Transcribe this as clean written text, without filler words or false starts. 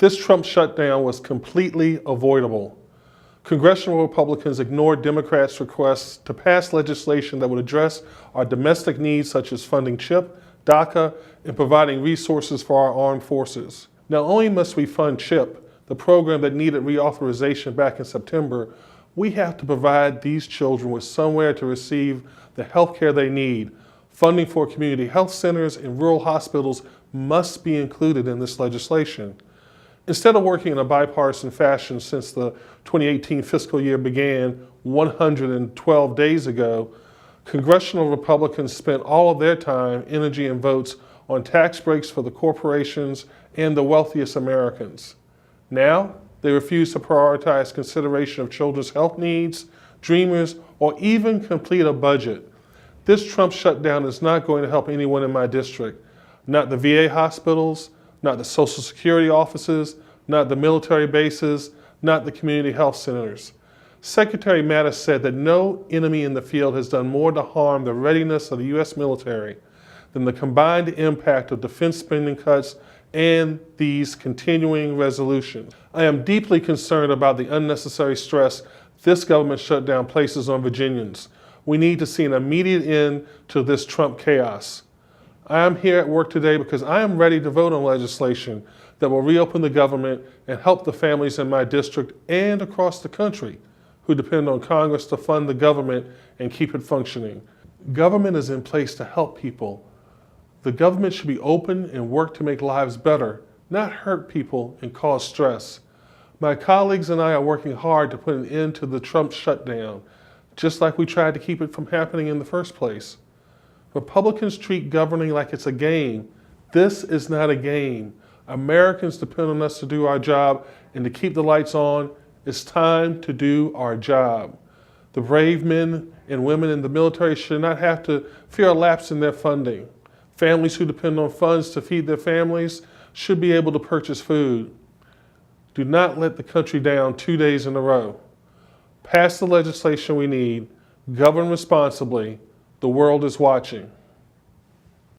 This Trump shutdown was completely avoidable. Congressional Republicans ignored Democrats' requests to pass legislation that would address our domestic needs such as funding CHIP, DACA, and providing resources for our armed forces. Not only must we fund CHIP, the program that needed reauthorization back in September, we have to provide these children with somewhere to receive the health care they need. Funding for community health centers and rural hospitals must be included in this legislation. Instead of working in a bipartisan fashion since the 2018 fiscal year began 112 days ago, congressional Republicans spent all of their time, energy, and votes on tax breaks for the corporations and the wealthiest Americans. Now, they refuse to prioritize consideration of children's health needs, dreamers, or even complete a budget. This Trump shutdown is not going to help anyone in my district. Not the VA hospitals, not the Social Security offices, not the military bases, not the community health centers. Secretary Mattis said that no enemy in the field has done more to harm the readiness of the U.S. military than the combined impact of defense spending cuts and these continuing resolutions. I am deeply concerned about the unnecessary stress this government shutdown places on Virginians. We need to see an immediate end to this Trump chaos. I am here at work today because I am ready to vote on legislation that will reopen the government and help the families in my district and across the country who depend on Congress to fund the government and keep it functioning. Government is in place to help people. The government should be open and work to make lives better, not hurt people and cause stress. My colleagues and I are working hard to put an end to the Trump shutdown, just like we tried to keep it from happening in the first place. Republicans treat governing like it's a game. This is not a game. Americans depend on us to do our job and to keep the lights on. It's time to do our job. The brave men and women in the military should not have to fear a lapse in their funding. Families who depend on funds to feed their families should be able to purchase food. Do not let the country down 2 days in a row. Pass the legislation we need. Govern responsibly. The world is watching.